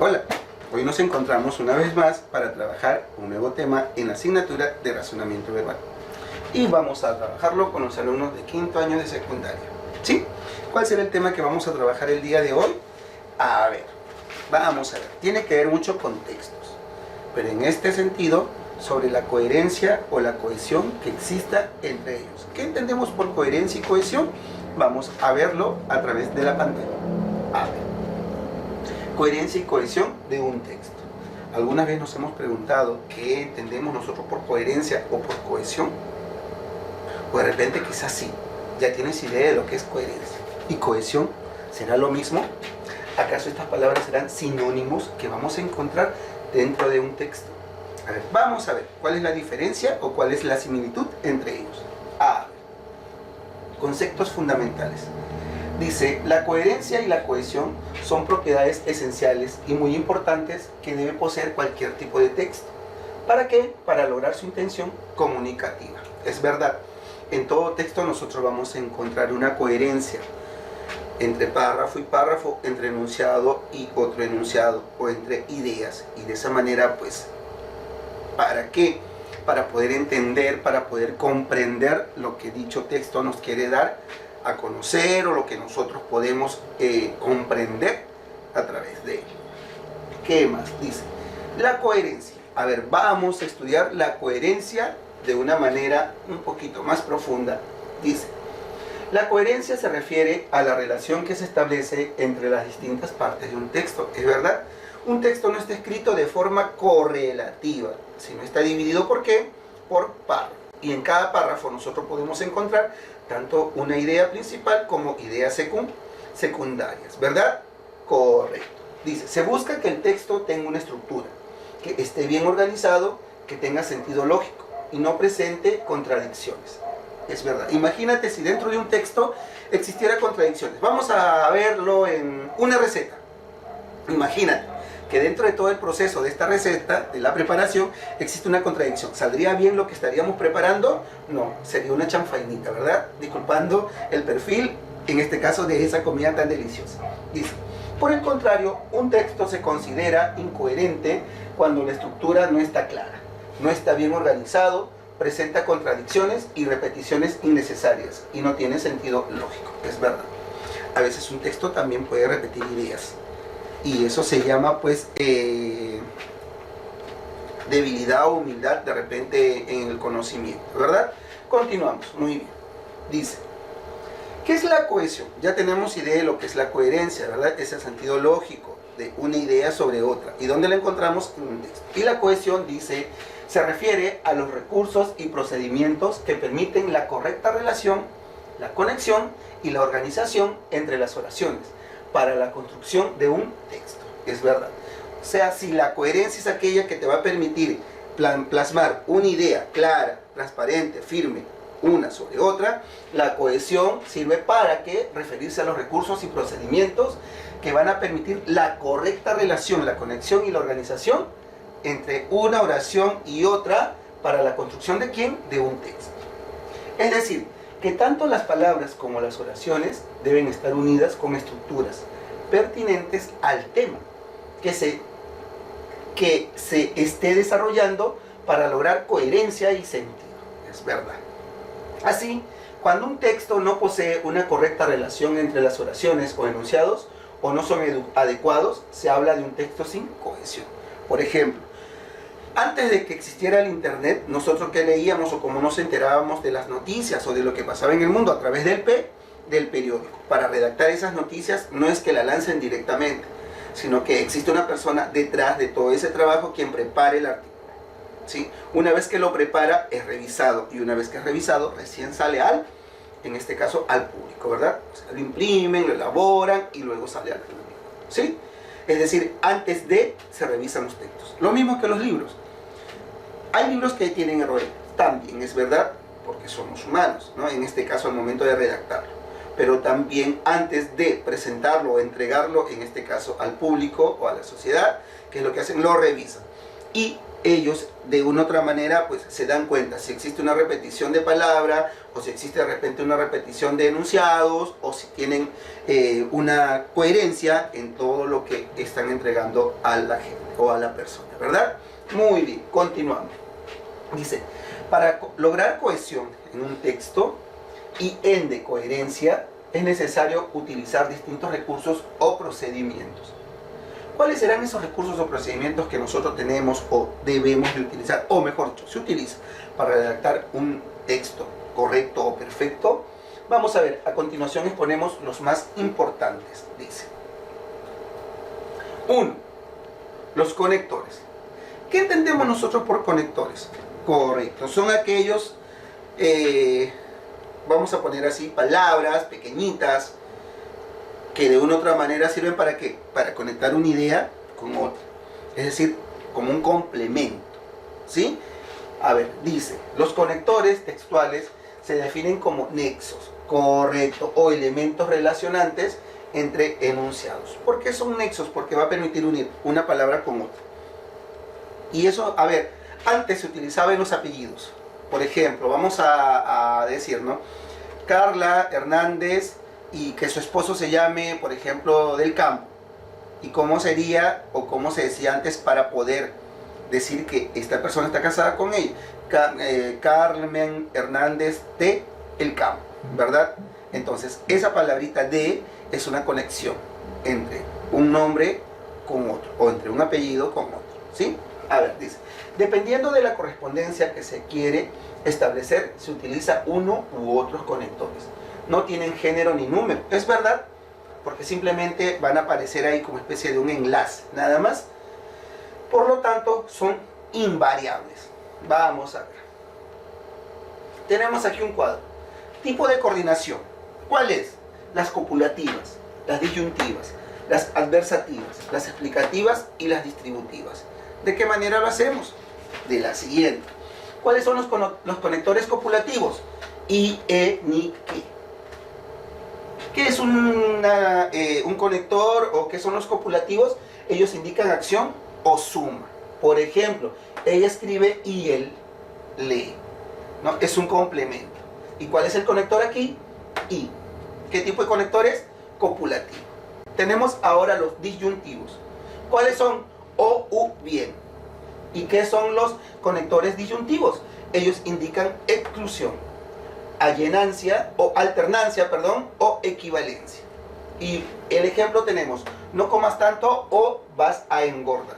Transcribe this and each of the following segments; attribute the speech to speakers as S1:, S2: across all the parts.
S1: Hola, hoy nos encontramos una vez más para trabajar un nuevo tema en la asignatura de razonamiento verbal. Y vamos a trabajarlo con los alumnos de quinto año de secundaria. ¿Sí? ¿Cuál será el tema que vamos a trabajar el día de hoy? A ver, vamos a ver. Tiene que ver mucho con textos, pero en este sentido, sobre la coherencia o la cohesión que exista entre ellos. ¿Qué entendemos por coherencia y cohesión? Vamos a verlo a través de la pantalla. A ver. Coherencia y cohesión de un texto. ¿Alguna vez nos hemos preguntado qué entendemos nosotros por coherencia o por cohesión? O de repente quizás sí, ya tienes idea de lo que es coherencia. ¿Y cohesión será lo mismo? ¿Acaso estas palabras serán sinónimos que vamos a encontrar dentro de un texto? A ver, vamos a ver cuál es la diferencia o cuál es la similitud entre ellos. A ver, conceptos fundamentales. Dice, la coherencia y la cohesión son propiedades esenciales y muy importantes que debe poseer cualquier tipo de texto. ¿Para qué? Para lograr su intención comunicativa. Es verdad, en todo texto nosotros vamos a encontrar una coherencia entre párrafo y párrafo, entre enunciado y otro enunciado, o entre ideas. Y de esa manera, pues, ¿para qué? Para poder entender, para poder comprender lo que dicho texto nos quiere dar a conocer, o lo que nosotros podemos comprender a través de él. ¿Qué más? Dice, la coherencia. A ver, vamos a estudiar la coherencia de una manera un poquito más profunda. Dice, la coherencia se refiere a la relación que se establece entre las distintas partes de un texto. ¿Es verdad? Un texto no está escrito de forma correlativa, sino está dividido ¿por qué? Por párrafos. Y en cada párrafo nosotros podemos encontrar tanto una idea principal como ideas secundarias, ¿verdad? Correcto. Dice, se busca que el texto tenga una estructura, que esté bien organizado, que tenga sentido lógico y no presente contradicciones. Es verdad. Imagínate si dentro de un texto existiera contradicciones. Vamos a verlo en una receta. Imagínate que dentro de todo el proceso de esta receta, de la preparación, existe una contradicción. ¿Saldría bien lo que estaríamos preparando? No, sería una chanfainita, ¿verdad? Disculpando el perfil, en este caso, de esa comida tan deliciosa. Dice, por el contrario, un texto se considera incoherente cuando la estructura no está clara, no está bien organizado, presenta contradicciones y repeticiones innecesarias y no tiene sentido lógico. Es verdad. A veces un texto también puede repetir ideas. Y eso se llama, pues, debilidad o humildad de repente en el conocimiento, ¿verdad? Continuamos, muy bien. Dice, ¿qué es la cohesión? Ya tenemos idea de lo que es la coherencia, ¿verdad? Es el sentido lógico de una idea sobre otra. ¿Y dónde la encontramos? En un texto. Y la cohesión, dice, se refiere a los recursos y procedimientos que permiten la correcta relación, la conexión y la organización entre las oraciones para la construcción de un texto. Es verdad. O sea, si la coherencia es aquella que te va a permitir plasmar una idea clara, transparente, firme, una sobre otra, la cohesión sirve para que referirse a los recursos y procedimientos que van a permitir la correcta relación, la conexión y la organización entre una oración y otra para la construcción ¿de quién? De un texto. Es decir, que tanto las palabras como las oraciones deben estar unidas con estructuras pertinentes al tema que se esté desarrollando para lograr coherencia y sentido. Es verdad. Así, cuando un texto no posee una correcta relación entre las oraciones o enunciados o no son adecuados, se habla de un texto sin cohesión. Por ejemplo, antes de que existiera el internet, nosotros que leíamos o cómo nos enterábamos de las noticias o de lo que pasaba en el mundo a través del periódico. Para redactar esas noticias no es que la lancen directamente, sino que existe una persona detrás de todo ese trabajo quien prepara el artículo. ¿Sí? Una vez que lo prepara es revisado, y una vez que es revisado recién sale en este caso al público, ¿verdad? O sea, lo imprimen, lo elaboran y luego sale al público. ¿Sí? Es decir, antes de se revisan los textos. Lo mismo que los libros. Hay libros que tienen errores, también es verdad, porque somos humanos, ¿no? En este caso al momento de redactarlo. Pero también antes de presentarlo o entregarlo, en este caso al público o a la sociedad, ¿qué es lo que hacen? Lo revisan. y ellos de una u otra manera pues se dan cuenta si existe una repetición de palabra o si existe de repente una repetición de enunciados o si tienen una coherencia en todo lo que están entregando a la gente o a la persona, ¿verdad? Muy bien, continuamos. Dice, para lograr cohesión en un texto y de coherencia es necesario utilizar distintos recursos o procedimientos. ¿Cuáles serán esos recursos o procedimientos que nosotros tenemos o debemos de utilizar? O mejor dicho, se utiliza para redactar un texto correcto o perfecto. Vamos a ver, a continuación exponemos los más importantes. Dice 1. Los conectores. ¿Qué entendemos nosotros por conectores? Correcto, son aquellos, vamos a poner así, palabras pequeñitas que de una u otra manera sirven para ¿qué? Para conectar una idea con otra. Es decir, como un complemento. ¿Sí? A ver, dice, los conectores textuales se definen como nexos, correcto, o elementos relacionantes entre enunciados. ¿Por qué son nexos? Porque va a permitir unir una palabra con otra. Y eso, a ver, antes se utilizaba en los apellidos. Por ejemplo, vamos a decir, ¿no? Carla Hernández y que su esposo se llame, por ejemplo, del Campo. ¿Y cómo sería o cómo se decía antes para poder decir que esta persona está casada con ella? Carmen Hernández de El Campo, ¿verdad? Entonces, esa palabrita de es una conexión entre un nombre con otro, o entre un apellido con otro, ¿sí? A ver, dice, dependiendo de la correspondencia que se quiere establecer, se utiliza uno u otros conectores. No tienen género ni número, es verdad, porque simplemente van a aparecer ahí como especie de un enlace, nada más. Por lo tanto, son invariables. Vamos a ver. Tenemos aquí un cuadro. Tipo de coordinación. ¿Cuál es? Las copulativas, las disyuntivas, las adversativas, las explicativas y las distributivas. ¿De qué manera lo hacemos? De la siguiente. ¿Cuáles son los conectores copulativos? I, E, ni, que. ¿Qué es un conector o qué son los copulativos? Ellos indican acción o suma. Por ejemplo, ella escribe y él lee, ¿no? Es un complemento. ¿Y cuál es el conector aquí? I. ¿Qué tipo de conector es? Copulativo. Tenemos ahora los disyuntivos. ¿Cuáles son? O, u, bien. ¿Y qué son los conectores disyuntivos? Ellos indican exclusión, allenancia o alternancia, perdón, o equivalencia. Y el ejemplo tenemos, no comas tanto o vas a engordar.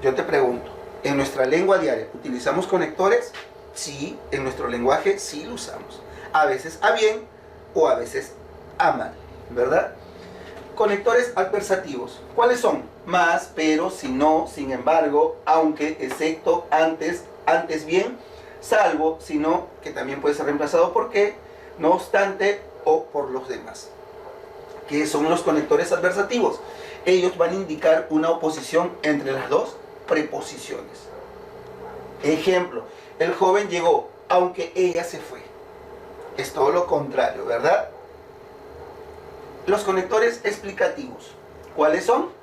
S1: Yo te pregunto, ¿en nuestra lengua diaria utilizamos conectores? Sí, en nuestro lenguaje sí lo usamos. A veces a bien o a veces a mal, ¿verdad? Conectores adversativos. ¿Cuáles son? Más, pero, si no, sin embargo, aunque, excepto, antes, antes bien, salvo, si no, que también puede ser reemplazado por qué, no obstante o por los demás. ¿Qué son los conectores adversativos? Ellos van a indicar una oposición entre las dos preposiciones. Ejemplo, el joven llegó, aunque ella se fue. Es todo lo contrario, ¿verdad? Los conectores explicativos. ¿Cuáles son?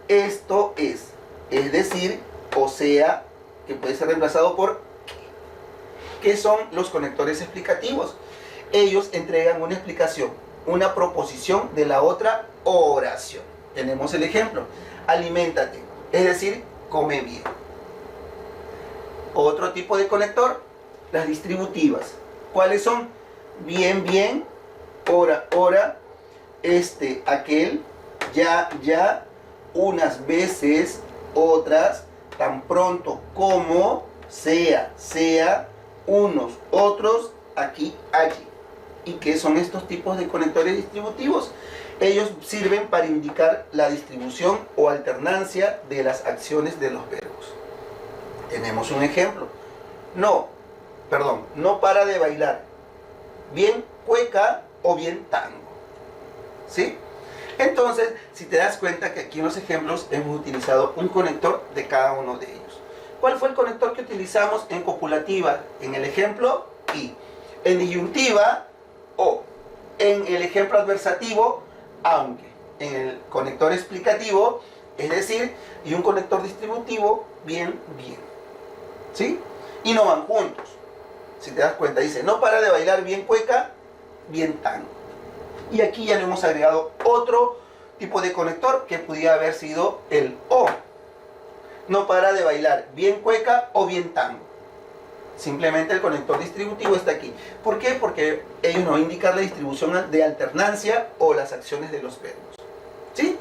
S1: Esto es decir, o sea, que puede ser reemplazado por ¿qué son los conectores explicativos? Ellos entregan una explicación, una proposición de la otra oración. Tenemos el ejemplo, aliméntate, es decir, come bien. Otro tipo de conector, las distributivas. ¿Cuáles son? Bien, bien, hora, hora, aquel, ya, ya, unas veces, otras, tan pronto como, sea, sea, unos, otros, aquí, allí. ¿Y qué son estos tipos de conectores distributivos? Ellos sirven para indicar la distribución o alternancia de las acciones de los verbos. Tenemos un ejemplo. No para de bailar. Bien cueca o bien tango. ¿Sí? Entonces, si te das cuenta que aquí en los ejemplos hemos utilizado un conector de cada uno de ellos. ¿Cuál fue el conector que utilizamos en copulativa? En el ejemplo, y. En disyuntiva, o. En el ejemplo adversativo, aunque. En el conector explicativo, Es decir, y un conector distributivo, bien. ¿Sí? Y no van juntos. Si te das cuenta, dice, no para de bailar bien cueca, bien tango. Y aquí ya le hemos agregado otro tipo de conector que pudiera haber sido el O. No para de bailar bien cueca o bien tango. Simplemente el conector distributivo está aquí. ¿Por qué? Porque ellos nos indican la distribución de alternancia o las acciones de los verbos. ¿Sí?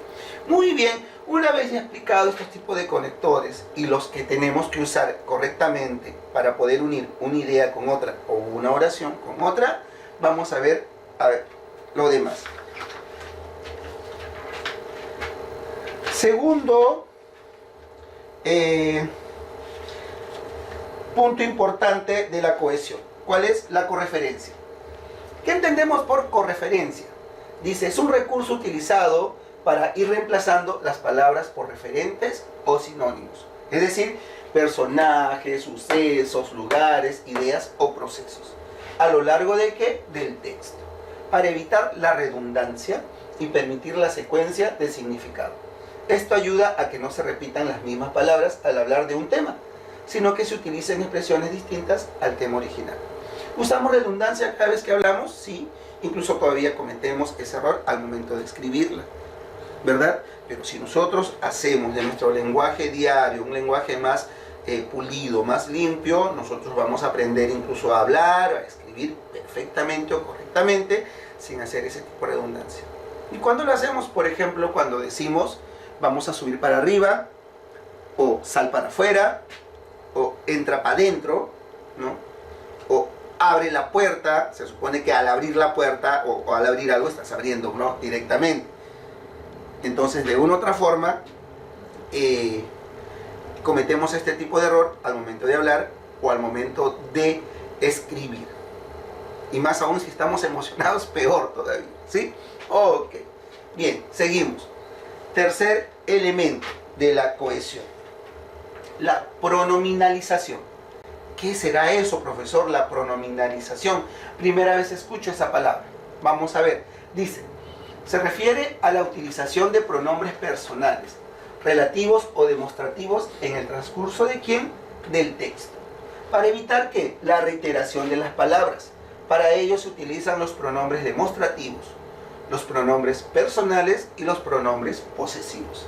S1: Muy bien, una vez ya explicado estos tipos de conectores y los que tenemos que usar correctamente para poder unir una idea con otra o una oración con otra, vamos a ver lo demás. Segundo punto importante de la cohesión. ¿Cuál es la correferencia? ¿Qué entendemos por correferencia? Dice, es un recurso utilizado para ir reemplazando las palabras por referentes o sinónimos. Es decir, personajes, sucesos, lugares, ideas o procesos. ¿A lo largo de qué? Del texto. Para evitar la redundancia y permitir la secuencia del significado. Esto ayuda a que no se repitan las mismas palabras al hablar de un tema, sino que se utilicen expresiones distintas al tema original. ¿Usamos redundancia cada vez que hablamos? Sí, incluso todavía cometemos ese error al momento de escribirla, ¿verdad? Pero si nosotros hacemos de nuestro lenguaje diario un lenguaje más pulido, más limpio, nosotros vamos a aprender incluso a hablar, a escribir perfectamente o correctamente sin hacer ese tipo de redundancia. ¿Y cuándo lo hacemos? Por ejemplo, cuando decimos vamos a subir para arriba, o sal para afuera, o entra para adentro, ¿no? O abre la puerta. Se supone que al abrir la puerta o al abrir algo estás abriendo, ¿no? Directamente. Entonces, de una u otra forma, cometemos este tipo de error al momento de hablar o al momento de escribir. Y más aún si estamos emocionados, peor todavía, ¿sí? Ok. Bien, seguimos. Tercer elemento de la cohesión. La pronominalización. ¿Qué será eso, profesor? La pronominalización. Primera vez escucho esa palabra. Vamos a ver. Dice, se refiere a la utilización de pronombres personales, relativos o demostrativos en el transcurso de ¿quién? Del texto. Para evitar que la reiteración de las palabras. Para ello se utilizan los pronombres demostrativos, los pronombres personales y los pronombres posesivos.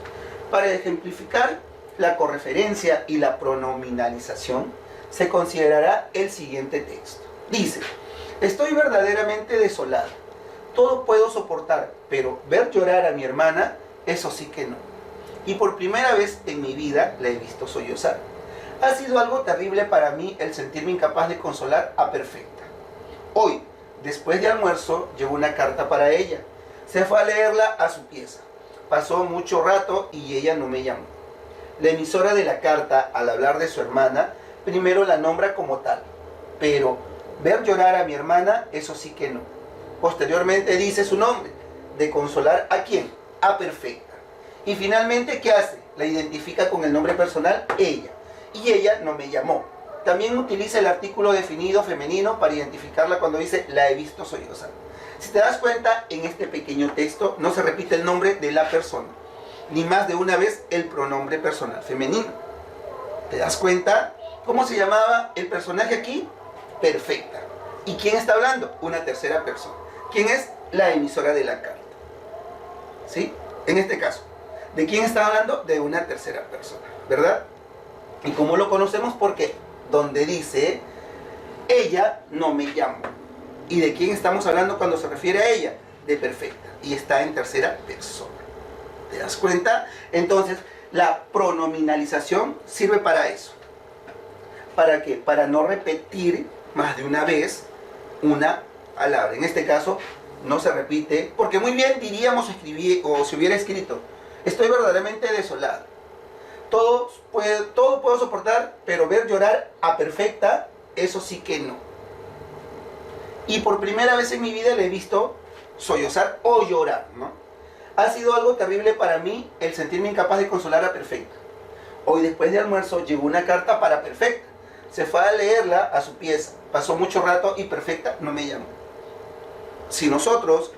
S1: Para ejemplificar la correferencia y la pronominalización, se considerará el siguiente texto. Dice, estoy verdaderamente desolada. Todo puedo soportar, pero ver llorar a mi hermana, eso sí que no. Y por primera vez en mi vida la he visto sollozar. Ha sido algo terrible para mí el sentirme incapaz de consolar a Perfecta. Hoy, después de almuerzo, llevo una carta para ella. Se fue a leerla a su pieza. Pasó mucho rato y ella no me llamó. La emisora de la carta, al hablar de su hermana, primero la nombra como tal. Pero ver llorar a mi hermana, eso sí que no. Posteriormente dice su nombre. ¿De consolar a quién? A Perfecta. Y finalmente, ¿qué hace? La identifica con el nombre personal, ella. Y ella no me llamó. También utiliza el artículo definido femenino para identificarla cuando dice la he visto sollozar. Si te das cuenta, en este pequeño texto no se repite el nombre de la persona, ni más de una vez el pronombre personal femenino. ¿Te das cuenta? ¿Cómo se llamaba el personaje aquí? Perfecta. ¿Y quién está hablando? Una tercera persona. ¿Quién es? La emisora de la carta. ¿Sí? En este caso. ¿De quién está hablando? De una tercera persona, ¿verdad? ¿Y cómo lo conocemos? Porque donde dice, ella no me llamó. ¿Y de quién estamos hablando cuando se refiere a ella? De Perfecta. Y está en tercera persona. ¿Te das cuenta? Entonces, la pronominalización sirve para eso. ¿Para qué? Para no repetir más de una vez una palabra. En este caso, no se repite, porque muy bien diríamos, o si hubiera escrito, estoy verdaderamente desolada. Todo puedo soportar, pero ver llorar a Perfecta, eso sí que no. Y por primera vez en mi vida le he visto sollozar o llorar, ¿no? Ha sido algo terrible para mí el sentirme incapaz de consolar a Perfecta. Hoy después de almuerzo llegó una carta para Perfecta. Se fue a leerla a su pieza. Pasó mucho rato y Perfecta no me llamó. Si nosotros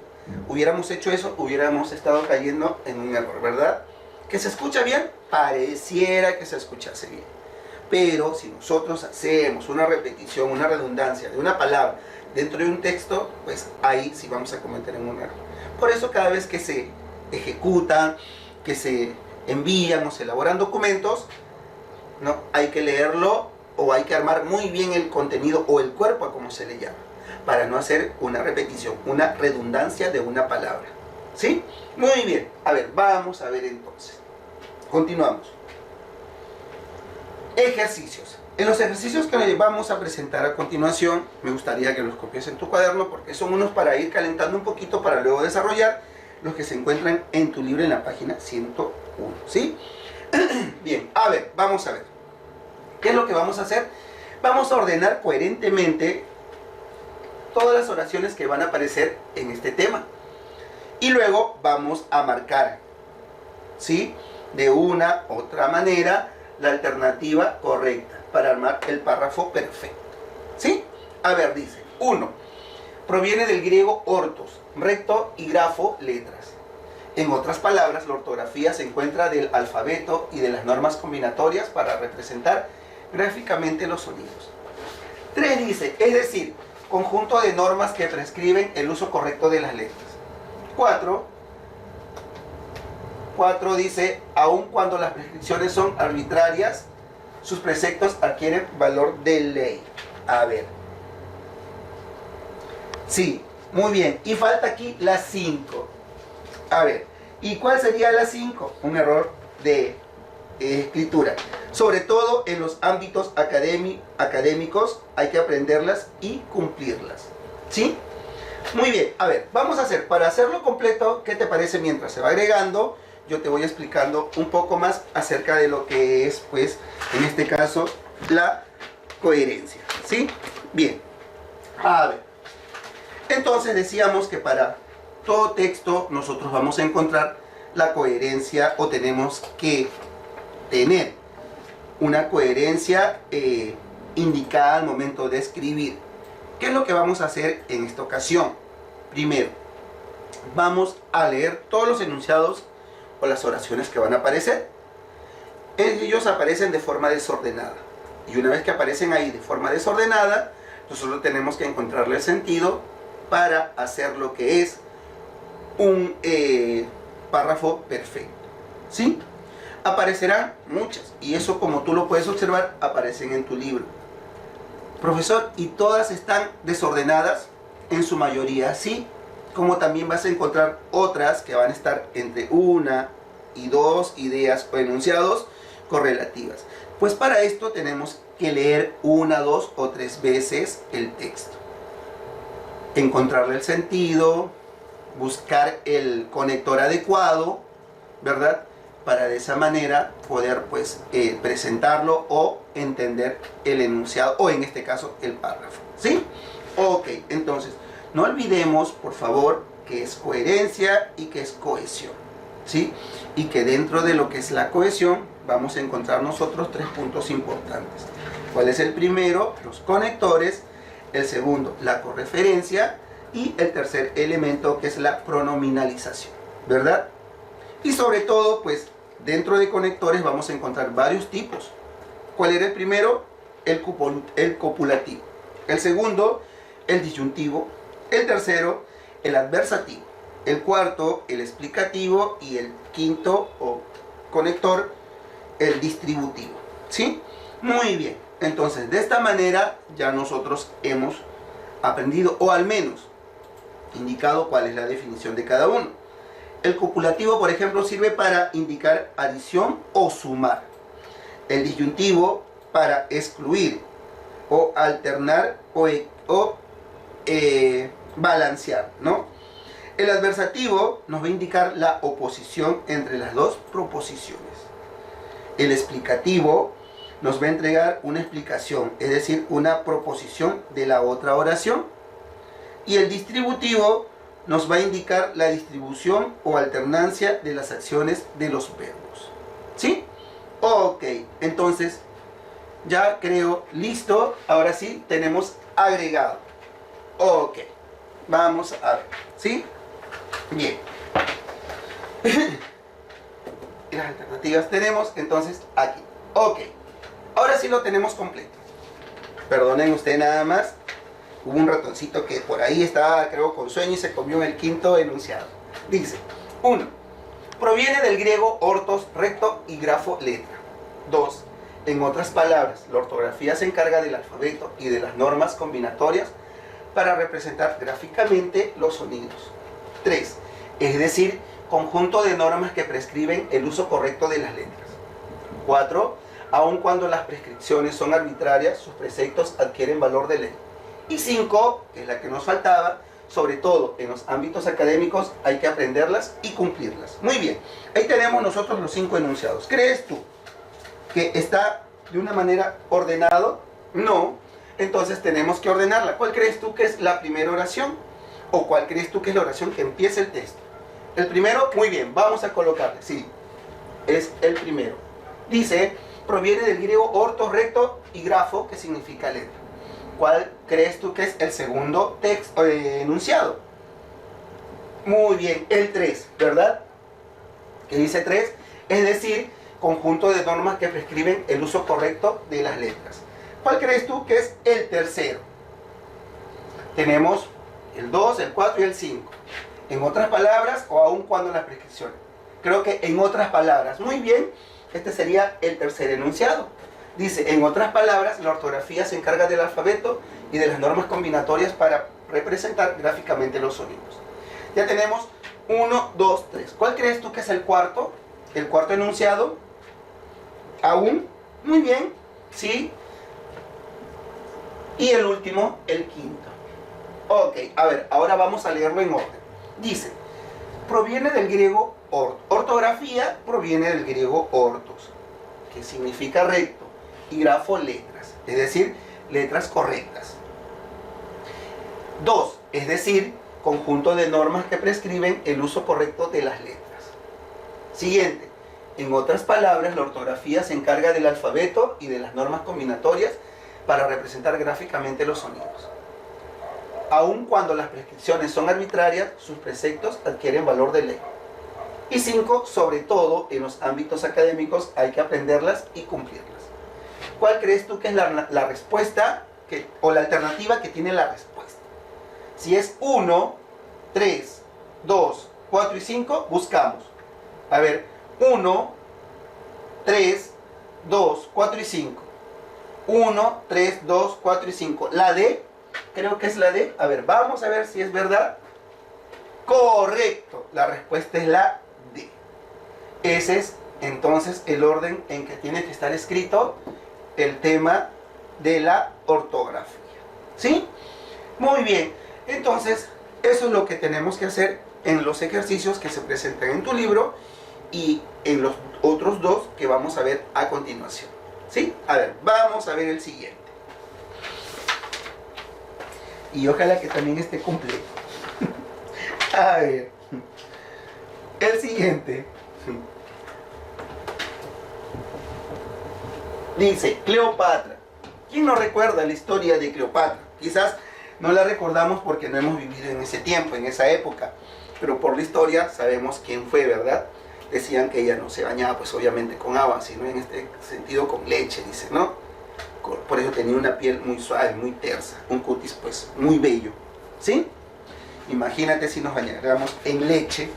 S1: hubiéramos hecho eso, hubiéramos estado cayendo en un error, ¿verdad? ¿Que se escucha bien? Pareciera que se escuchase bien. Pero si nosotros hacemos una repetición, una redundancia de una palabra dentro de un texto, pues ahí sí vamos a cometer un error. Por eso cada vez que se ejecutan, que se envían o se elaboran documentos, ¿no? Hay que leerlo o hay que armar muy bien el contenido o el cuerpo, como se le llama, para no hacer una repetición, una redundancia de una palabra. ¿Sí? Muy bien. A ver, vamos a ver entonces. Continuamos. Ejercicios. En los ejercicios que vamos a presentar a continuación, me gustaría que los copies en tu cuaderno porque son unos para ir calentando un poquito para luego desarrollar los que se encuentran en tu libro en la página 101. ¿Sí? Bien, a ver, vamos a ver. ¿Qué es lo que vamos a hacer? Vamos a ordenar coherentemente todas las oraciones que van a aparecer en este tema. Y luego vamos a marcar, ¿sí?, de una u otra manera la alternativa correcta para armar el párrafo perfecto. ¿Sí? A ver, dice, 1. Proviene del griego ortos, recto, y grafo, letras. En otras palabras, la ortografía se encuentra del alfabeto y de las normas combinatorias para representar gráficamente los sonidos. 3 dice, es decir, conjunto de normas que prescriben el uso correcto de las letras. 4 dice, aun cuando las prescripciones son arbitrarias, sus preceptos adquieren valor de ley. A ver. Sí, muy bien. Y falta aquí la 5. A ver, ¿y cuál sería la 5? Un error de escritura. Sobre todo en los ámbitos académicos hay que aprenderlas y cumplirlas. ¿Sí? Muy bien, a ver, vamos a hacer, para hacerlo completo, ¿qué te parece mientras se va agregando? Yo te voy explicando un poco más acerca de lo que es, pues, en este caso, la coherencia. ¿Sí? Bien. A ver. Entonces decíamos que para todo texto nosotros vamos a encontrar la coherencia o tenemos que tener una coherencia indicada al momento de escribir. ¿Qué es lo que vamos a hacer en esta ocasión? Primero, vamos a leer todos los enunciados o las oraciones que van a aparecer. Ellos aparecen de forma desordenada. Y una vez que aparecen ahí de forma desordenada, nosotros tenemos que encontrarle el sentido para hacer lo que es un párrafo perfecto. ¿Sí? Aparecerán muchas. Y eso, como tú lo puedes observar, aparecen en tu libro. Profesor, ¿y todas están desordenadas? En su mayoría sí, como también vas a encontrar otras que van a estar entre una y dos ideas o enunciados correlativas. Pues para esto tenemos que leer una, dos o tres veces el texto. Encontrarle el sentido, buscar el conector adecuado, ¿verdad? Para de esa manera poder, pues, presentarlo o entender el enunciado, o en este caso el párrafo. ¿Sí? Ok, entonces, no olvidemos, por favor, que es coherencia y que es cohesión. ¿Sí? Y que dentro de lo que es la cohesión vamos a encontrar nosotros 3 puntos importantes. ¿Cuál es el primero? Los conectores. El segundo, la correferencia. Y el tercer elemento, que es la pronominalización. ¿Verdad? Y sobre todo, pues, dentro de conectores vamos a encontrar varios tipos. ¿Cuál era el primero? El copulativo. El segundo, el disyuntivo. El tercero, el adversativo. El cuarto, el explicativo. Y el quinto, o conector, el distributivo. ¿Sí? Muy bien. Entonces, de esta manera ya nosotros hemos aprendido, o al menos indicado, cuál es la definición de cada uno. El copulativo, por ejemplo, sirve para indicar adición o sumar. El disyuntivo para excluir o alternar o balancear, ¿no? El adversativo nos va a indicar la oposición entre las dos proposiciones. El explicativo nos va a entregar una explicación, es decir, una proposición de la otra oración. Y el distributivo nos va a indicar la distribución o alternancia de las acciones de los verbos. ¿Sí? Ok, entonces ya creo listo. Ahora sí tenemos agregado. Ok, vamos a ver. ¿Sí? Bien. las alternativas tenemos entonces aquí. Ok, ahora sí lo tenemos completo. Perdonen usted nada más. Hubo un ratoncito que por ahí estaba, creo, con sueño y se comió el quinto enunciado. Dice, 1. Proviene del griego ortos, recto, y grafo, letra. 2. En otras palabras, la ortografía se encarga del alfabeto y de las normas combinatorias para representar gráficamente los sonidos. 3. Es decir, conjunto de normas que prescriben el uso correcto de las letras. 4. Aun cuando las prescripciones son arbitrarias, sus preceptos adquieren valor de ley. Y 5, que es la que nos faltaba, sobre todo en los ámbitos académicos hay que aprenderlas y cumplirlas. Muy bien, ahí tenemos nosotros los 5 enunciados. ¿Crees tú que está de una manera ordenado? No, entonces tenemos que ordenarla. ¿Cuál crees tú que es la primera oración? ¿O cuál crees tú que es la oración que empieza el texto? El primero, muy bien, vamos a colocarle, sí, es el primero. Dice, proviene del griego orto, recto y grafo, que significa letra. ¿Cuál crees tú que es el segundo texto, enunciado? Muy bien, el 3, ¿verdad? ¿Qué dice 3? Es decir, conjunto de normas que prescriben el uso correcto de las letras. ¿Cuál crees tú que es el tercero? Tenemos el 2, el 4 y el 5. En otras palabras, o aun cuando las prescripciones. Creo que en otras palabras. Muy bien, este sería el tercer enunciado. Dice, en otras palabras, la ortografía se encarga del alfabeto y de las normas combinatorias para representar gráficamente los sonidos. Ya tenemos 1, 2, 3. ¿Cuál crees tú que es el cuarto? El cuarto enunciado. ¿Aún? Muy bien, ¿sí? Y el último, el quinto. Ok, a ver, ahora vamos a leerlo en orden. Dice, proviene del griego orto. Ortografía proviene del griego ortos, que significa recto, y grafo, letras, es decir, letras correctas. 2, es decir, conjunto de normas que prescriben el uso correcto de las letras. Siguiente, en otras palabras, la ortografía se encarga del alfabeto y de las normas combinatorias para representar gráficamente los sonidos. Aun cuando las prescripciones son arbitrarias, sus preceptos adquieren valor de ley. Y 5, sobre todo en los ámbitos académicos hay que aprenderlas y cumplirlas. ¿Cuál crees tú que es la respuesta o la alternativa que tiene la respuesta? Si es 1, 3, 2, 4 y 5, buscamos. A ver, 1, 3, 2, 4 y 5. 1, 3, 2, 4 y 5. La D, creo que es la D. A ver, vamos a ver si es verdad. Correcto, la respuesta es la D. Ese es entonces el orden en que tiene que estar escrito el tema de la ortografía. ¿Sí? Muy bien. Entonces, eso es lo que tenemos que hacer en los ejercicios que se presentan en tu libro y en los otros dos que vamos a ver a continuación. ¿Sí? A ver, vamos a ver el siguiente. Y ojalá que también esté completo. A ver. El siguiente. Dice, Cleopatra. ¿Quién no recuerda la historia de Cleopatra? Quizás no la recordamos porque no hemos vivido en ese tiempo, en esa época. Pero por la historia sabemos quién fue, ¿verdad? Decían que ella no se bañaba, pues obviamente con agua, sino en este sentido con leche, dice, ¿no? Por eso tenía una piel muy suave, muy tersa, un cutis pues muy bello, ¿sí? Imagínate si nos bañáramos en leche.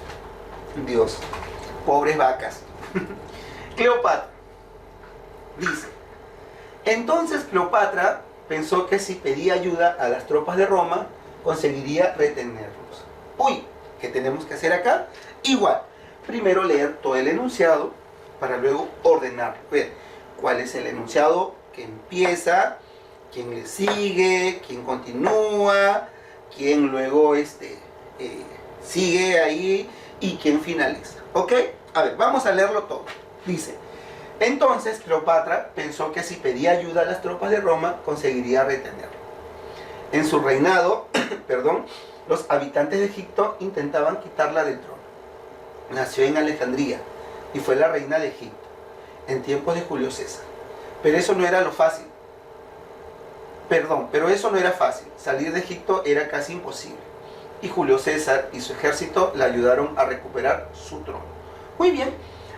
S1: Dios, pobres vacas. Cleopatra. Dice, entonces Cleopatra pensó que si pedía ayuda a las tropas de Roma, conseguiría retenerlos. Uy, ¿qué tenemos que hacer acá? Igual, primero leer todo el enunciado para luego ordenarlo. Ver cuál es el enunciado que empieza, quién le sigue, quién continúa, quién luego sigue ahí y quién finaliza. ¿Ok? A ver, vamos a leerlo todo. Dice, entonces Cleopatra pensó que si pedía ayuda a las tropas de Roma, conseguiría retenerlo. En su reinado, los habitantes de Egipto intentaban quitarla del trono. Nació en Alejandría y fue la reina de Egipto en tiempos de Julio César. Pero eso no era lo fácil. Pero eso no era fácil. Salir de Egipto era casi imposible. Y Julio César y su ejército la ayudaron a recuperar su trono. Muy bien.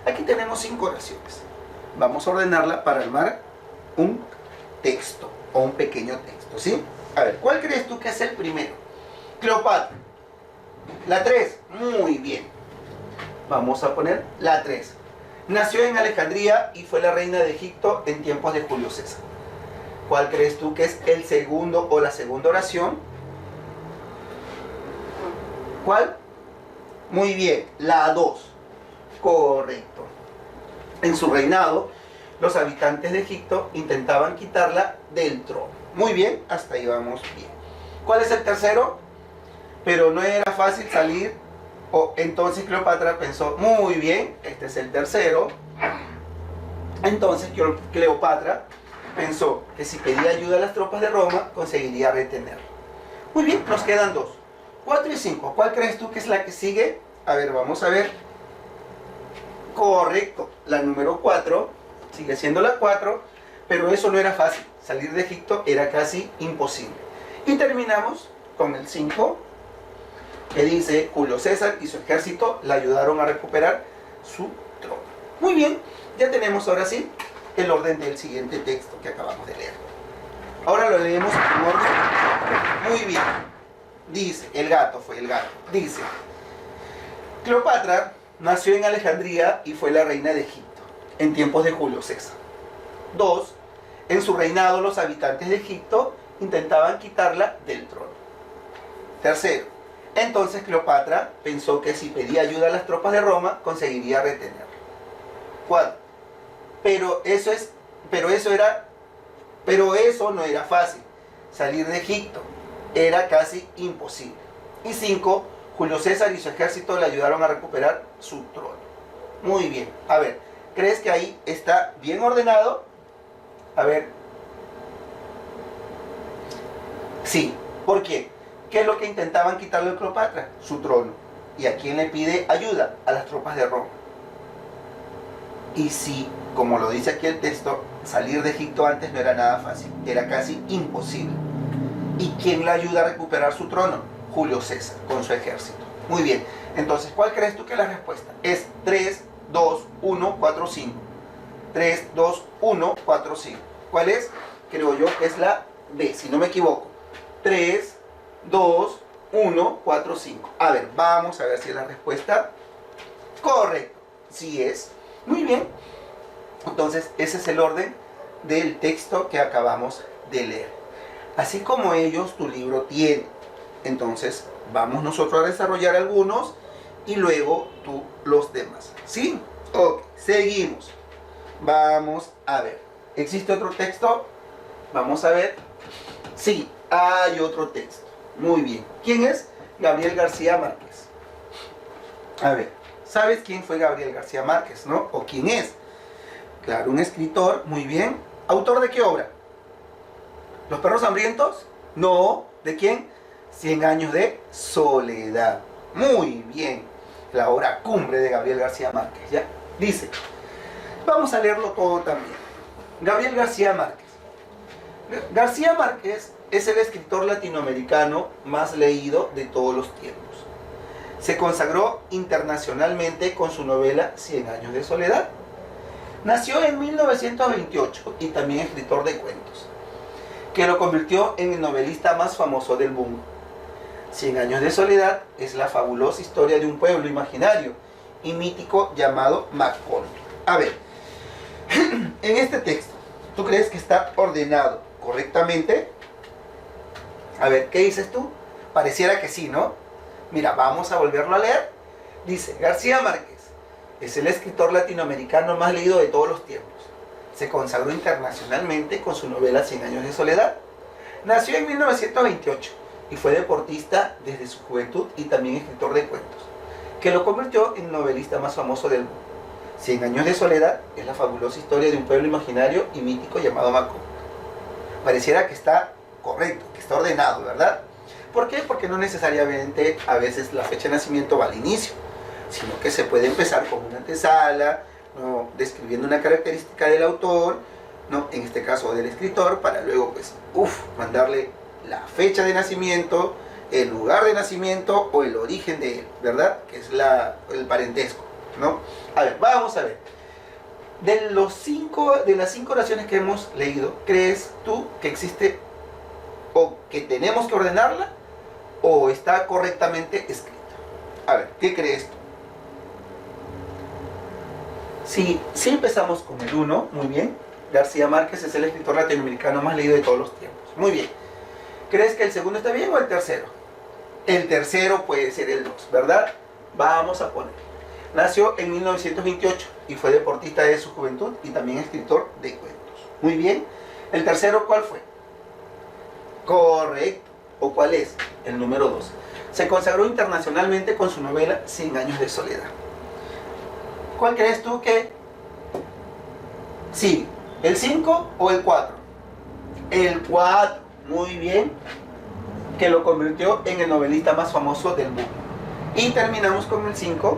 S1: Aquí tenemos 5 oraciones. Vamos a ordenarla para armar un texto o un pequeño texto, ¿sí? A ver, ¿cuál crees tú que es el primero? Cleopatra. La 3, muy bien. Vamos a poner la 3. Nació en Alejandría y fue la reina de Egipto en tiempos de Julio César. ¿Cuál crees tú que es el segundo o la segunda oración? ¿Cuál? Muy bien, la 2. Correcto. En su reinado, los habitantes de Egipto intentaban quitarla del trono. Muy bien, hasta ahí vamos bien. ¿Cuál es el tercero? Pero no era fácil salir. Entonces Cleopatra pensó, muy bien, este es el tercero. Entonces Cleopatra pensó que si pedía ayuda a las tropas de Roma, conseguiría retenerlo. Muy bien, nos quedan 2. 4 y 5. ¿Cuál crees tú que es la que sigue? A ver, vamos a ver. Correcto, la número 4. Sigue siendo la 4, pero eso no era fácil. Salir de Egipto era casi imposible. Y terminamos con el 5, que dice, Julio César y su ejército la ayudaron a recuperar su trono. Muy bien, ya tenemos ahora sí el orden del siguiente texto que acabamos de leer. Ahora lo leemos en orden. Muy bien. Dice, el gato fue el gato. Dice, Cleopatra nació en Alejandría y fue la reina de Egipto en tiempos de Julio César. 2. En su reinado los habitantes de Egipto intentaban quitarla del trono. 3. Entonces Cleopatra pensó que si pedía ayuda a las tropas de Roma, conseguiría retenerla. 4. Pero eso no era fácil. Salir de Egipto era casi imposible. Y 5. Julio César y su ejército le ayudaron a recuperar su trono. Muy bien. A ver, ¿crees que ahí está bien ordenado? A ver. Sí. ¿Por qué? ¿Qué es lo que intentaban quitarle a Cleopatra? Su trono. ¿Y a quién le pide ayuda? A las tropas de Roma. Y sí, como lo dice aquí el texto, salir de Egipto antes no era nada fácil. Era casi imposible. ¿Y quién la ayuda a recuperar su trono? Julio César, con su ejército. Muy bien. Entonces, ¿cuál crees tú que es la respuesta? Es 3, 2, 1, 4, 5. 3, 2, 1, 4, 5. ¿Cuál es? Creo yo que es la B, si no me equivoco. 3, 2, 1, 4, 5. A ver, vamos a ver si es la respuesta correcta. Sí es. Muy bien. Entonces, ese es el orden del texto que acabamos de leer. Así como ellos, tu libro tiene. Entonces, vamos nosotros a desarrollar algunos y luego tú los demás. ¿Sí? Ok, seguimos. Vamos a ver. ¿Existe otro texto? Vamos a ver. Sí, hay otro texto. Muy bien. ¿Quién es? Gabriel García Márquez. A ver, ¿sabes quién fue Gabriel García Márquez, no? ¿O quién es? Claro, un escritor, muy bien. ¿Autor de qué obra? ¿Los perros hambrientos? No. ¿De quién? 100 años de soledad. Muy bien. La obra cumbre de Gabriel García Márquez, ¿ya? Dice, vamos a leerlo todo también. Gabriel García Márquez. García Márquez es el escritor latinoamericano más leído de todos los tiempos. Se consagró internacionalmente con su novela 100 años de soledad. Nació en 1928 y también escritor de cuentos, que lo convirtió en el novelista más famoso del mundo. 100 años de soledad es la fabulosa historia de un pueblo imaginario y mítico llamado Macondo. A ver, en este texto, ¿tú crees que está ordenado correctamente? A ver, ¿qué dices tú? Pareciera que sí, ¿no? Mira, vamos a volverlo a leer. Dice, García Márquez es el escritor latinoamericano más leído de todos los tiempos. Se consagró internacionalmente con su novela 100 años de soledad. Nació en 1928 y fue deportista desde su juventud y también escritor de cuentos, que lo convirtió en el novelista más famoso del mundo. 100 años de soledad es la fabulosa historia de un pueblo imaginario y mítico llamado Macondo. Pareciera que está correcto, que está ordenado, ¿verdad? ¿Por qué? Porque no necesariamente a veces la fecha de nacimiento va al inicio, sino que se puede empezar con una antesala, ¿no? Describiendo una característica del autor, ¿no? En este caso del escritor, para luego pues, mandarle la fecha de nacimiento, el lugar de nacimiento o el origen de él, ¿verdad? Que es el parentesco. ¿no? A ver, vamos a ver. De las 5 oraciones que hemos leído, ¿crees tú que existe o que tenemos que ordenarla o está correctamente escrita? A ver, ¿qué crees tú? Si empezamos con el 1, muy bien. García Márquez es el escritor latinoamericano más leído de todos los tiempos. Muy bien. ¿Crees que el segundo está bien o el tercero? El tercero puede ser el 2, ¿verdad? Vamos a poner. Nació en 1928 y fue deportista de su juventud y también escritor de cuentos. Muy bien. ¿El tercero cuál fue? Correcto. ¿O cuál es? El número 2. Se consagró internacionalmente con su novela 100 años de soledad. ¿Cuál crees tú que sí? ¿El 5 o el 4? El 4. Muy bien. Que lo convirtió en el novelista más famoso del mundo. Y terminamos con el 5,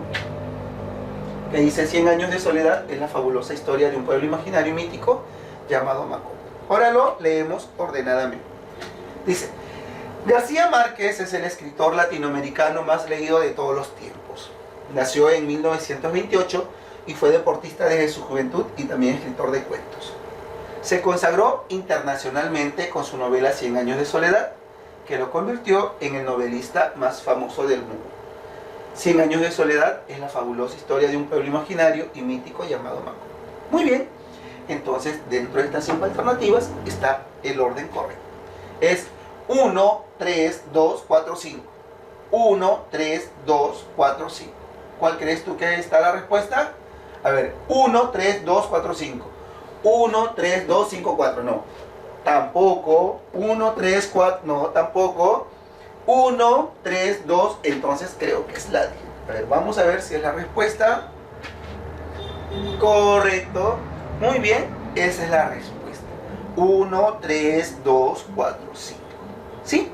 S1: que dice 100 años de soledad es la fabulosa historia de un pueblo imaginario y mítico llamado Macondo. Ahora lo leemos ordenadamente. Dice, García Márquez es el escritor latinoamericano más leído de todos los tiempos. Nació en 1928 y fue deportista desde su juventud y también escritor de cuentos. Se consagró internacionalmente con su novela 100 años de soledad, que lo convirtió en el novelista más famoso del mundo. 100 años de soledad es la fabulosa historia de un pueblo imaginario y mítico llamado Macondo. Muy bien, entonces dentro de estas 5 alternativas está el orden correcto. Es 1, 3, 2, 4, 5. 1, 3, 2, 4, 5. ¿Cuál crees tú que está la respuesta? A ver, 1, 3, 2, 4, 5. 1, 3, 2, 5, 4. No, tampoco. 1, 3, 4. No, tampoco. 1, 3, 2. Entonces creo que es la D. A ver, vamos a ver si es la respuesta. Correcto. Muy bien, esa es la respuesta. 1, 3, 2, 4, 5. ¿Sí?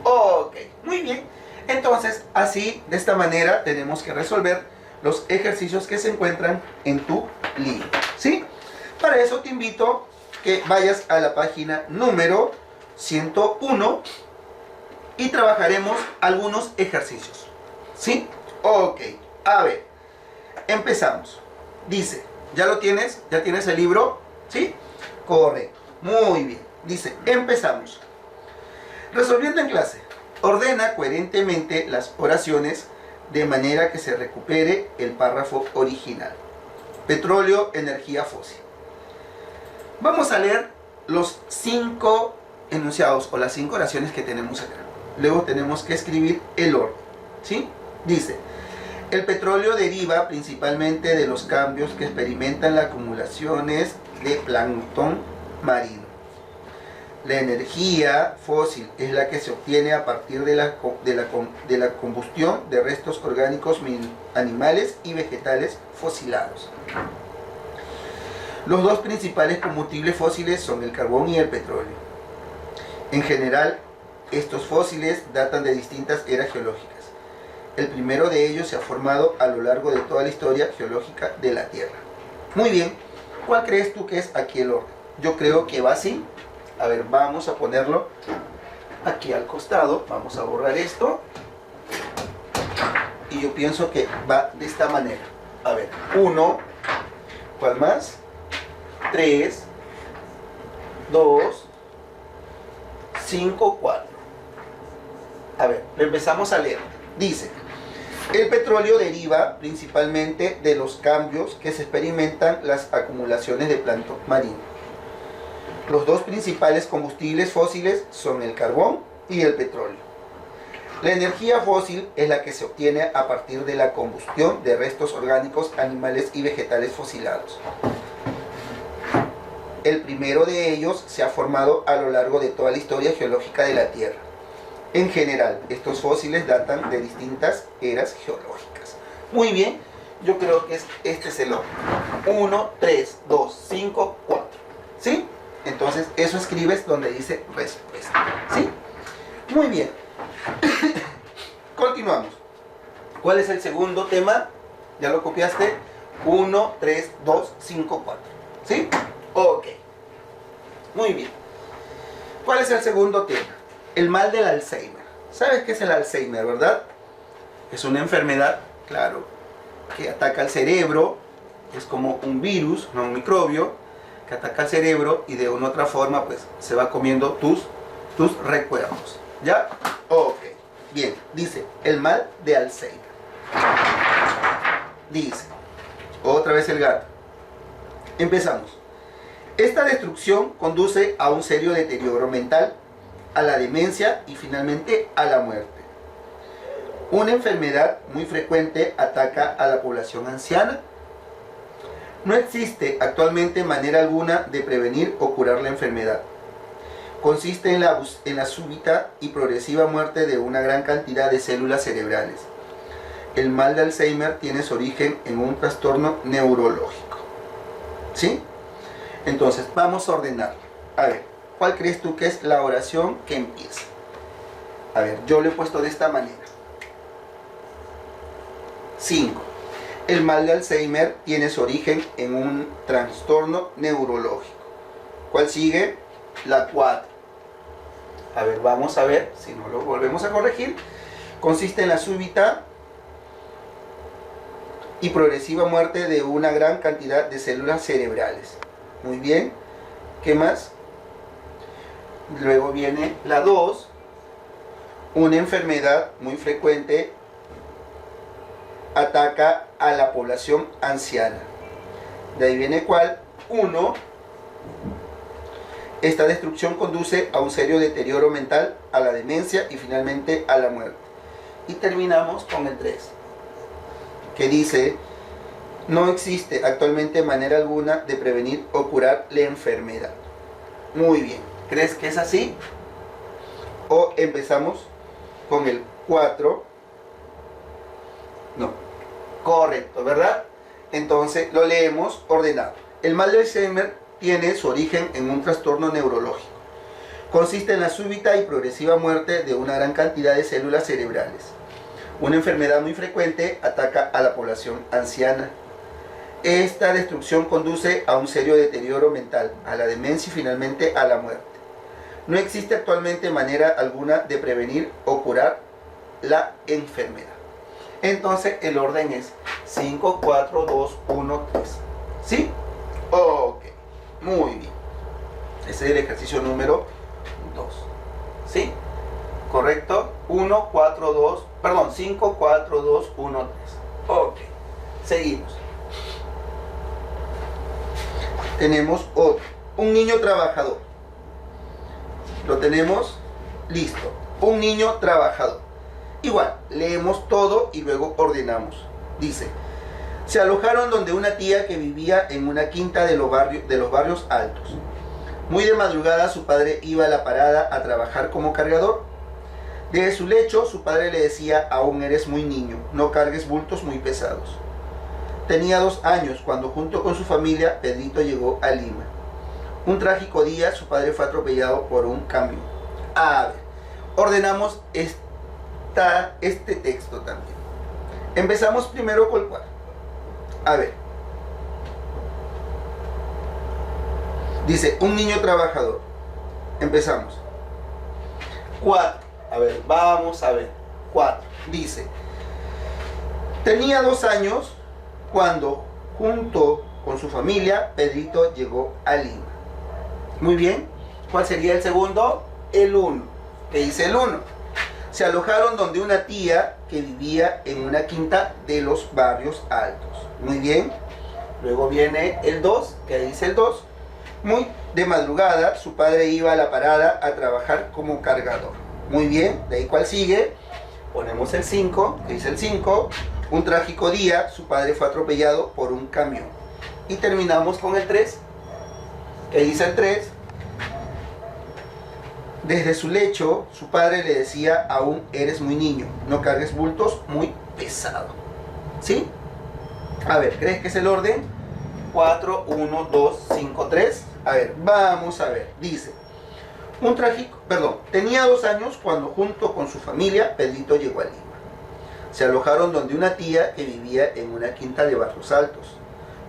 S1: Ok, muy bien. Entonces, así, de esta manera, tenemos que resolver los ejercicios que se encuentran en tu libro. ¿Sí? Para eso te invito que vayas a la página número 101 y trabajaremos algunos ejercicios. ¿Sí? Ok, a ver, empezamos. Dice, ¿ya lo tienes? ¿Ya tienes el libro? ¿Sí? Correcto, muy bien. Dice, empezamos. Resolviendo en clase, ordena coherentemente las oraciones de manera que se recupere el párrafo original. Petróleo, energía fósil. Vamos a leer los 5 enunciados o las 5 oraciones que tenemos acá. Luego tenemos que escribir el orden. ¿Sí? Dice, el petróleo deriva principalmente de los cambios que experimentan las acumulaciones de plancton marino. La energía fósil es la que se obtiene a partir de la combustión de restos orgánicos animales y vegetales fosilados. Los dos principales combustibles fósiles son el carbón y el petróleo. En general, estos fósiles datan de distintas eras geológicas. El primero de ellos se ha formado a lo largo de toda la historia geológica de la Tierra. Muy bien, ¿cuál crees tú que es aquí el orden? Yo creo que va así. A ver, vamos a ponerlo aquí al costado. Vamos a borrar esto. Y yo pienso que va de esta manera. A ver, 1, ¿cuál más? 3, 2, 5, 4. A ver, lo empezamos a leer. Dice, el petróleo deriva principalmente de los cambios que se experimentan las acumulaciones de plancton marino. Los dos principales combustibles fósiles son el carbón y el petróleo. La energía fósil es la que se obtiene a partir de la combustión de restos orgánicos, animales y vegetales fosilados. El primero de ellos se ha formado a lo largo de toda la historia geológica de la Tierra. En general, estos fósiles datan de distintas eras geológicas. Muy bien, yo creo que este es el orden. 1, 3, 2, 5, 4. ¿Sí? Entonces, eso escribes donde dice respuesta. ¿Sí? Muy bien. Continuamos. ¿Cuál es el segundo tema? ¿Ya lo copiaste? 1, 3, 2, 5, 4. ¿Sí? Ok. Muy bien. ¿Cuál es el segundo tema? El mal del Alzheimer. ¿Sabes qué es el Alzheimer, verdad? Es una enfermedad, claro, que ataca al cerebro, es como un virus, no un microbio, que ataca al cerebro y de una u otra forma pues se va comiendo tus recuerdos. ¿Ya? Ok. Bien, dice, el mal de Alzheimer. Dice, otra vez el gato. Empezamos. Esta destrucción conduce a un serio deterioro mental, a la demencia y finalmente a la muerte. Una enfermedad muy frecuente ataca a la población anciana. No existe actualmente manera alguna de prevenir o curar la enfermedad. Consiste en la súbita y progresiva muerte de una gran cantidad de células cerebrales. El mal de Alzheimer tiene su origen en un trastorno neurológico. ¿Sí? Entonces, vamos a ordenar. A ver, ¿cuál crees tú que es la oración que empieza? A ver, yo lo he puesto de esta manera. 5. El mal de Alzheimer tiene su origen en un trastorno neurológico. ¿Cuál sigue? La 4. A ver, vamos a ver si no lo volvemos a corregir. Consiste en la súbita y progresiva muerte de una gran cantidad de células cerebrales. Muy bien. ¿Qué más? Luego viene la 2. Una enfermedad muy frecuente ataca a la población anciana. De ahí viene ¿cuál? 1. Esta destrucción conduce a un serio deterioro mental, a la demencia y finalmente a la muerte. Y terminamos con el 3, que dice, no existe actualmente manera alguna de prevenir o curar la enfermedad. Muy bien, ¿crees que es así? O empezamos con el 4. No, correcto, ¿verdad? Entonces lo leemos ordenado. El mal de Alzheimer tiene su origen en un trastorno neurológico. Consiste en la súbita y progresiva muerte de una gran cantidad de células cerebrales. Una enfermedad muy frecuente ataca a la población anciana. Esta destrucción conduce a un serio deterioro mental, a la demencia y finalmente a la muerte. No existe actualmente manera alguna de prevenir o curar la enfermedad. Entonces el orden es 5, 4, 2, 1, 3. ¿Sí? Ok. Muy bien. Ese es el ejercicio número 2. ¿Sí? ¿Correcto? 1, 4, 2. Perdón, 5, 4, 2, 1, 3. Ok. Seguimos. Tenemos otro. Un niño trabajador. Lo tenemos listo. Un niño trabajador. Igual, leemos todo y luego ordenamos. Dice, se alojaron donde una tía que vivía en una quinta de los barrios altos. Muy de madrugada su padre iba a la parada a trabajar como cargador. Desde su lecho su padre le decía, aún eres muy niño, no cargues bultos muy pesados. Tenía 2 años cuando junto con su familia Pedrito llegó a Lima. Un trágico día su padre fue atropellado por un camión. A ver, ordenamos este texto también. Empezamos primero con el 4. A ver. Dice, un niño trabajador. Empezamos. 4. A ver, vamos a ver. 4. Dice, tenía 2 años cuando, junto con su familia, Pedrito llegó a Lima. Muy bien. ¿Cuál sería el segundo? El 1. ¿Qué dice el 1? Se alojaron donde una tía que vivía en una quinta de los barrios altos. Muy bien. Luego viene el 2. ¿Qué dice el 2? Muy de madrugada su padre iba a la parada a trabajar como cargador. Muy bien. De ahí ¿cuál sigue? Ponemos el 5. ¿Qué dice el 5? Un trágico día su padre fue atropellado por un camión. Y terminamos con el 3. ¿Qué dice el 3? Desde su lecho, su padre le decía, aún eres muy niño, no cargues bultos muy pesado. ¿Sí? A ver, ¿crees que es el orden? 4, 1, 2, 5, 3. A ver, vamos a ver. Dice, tenía 2 años cuando junto con su familia, Pedrito llegó a Lima. Se alojaron donde una tía que vivía en una quinta de barrios altos.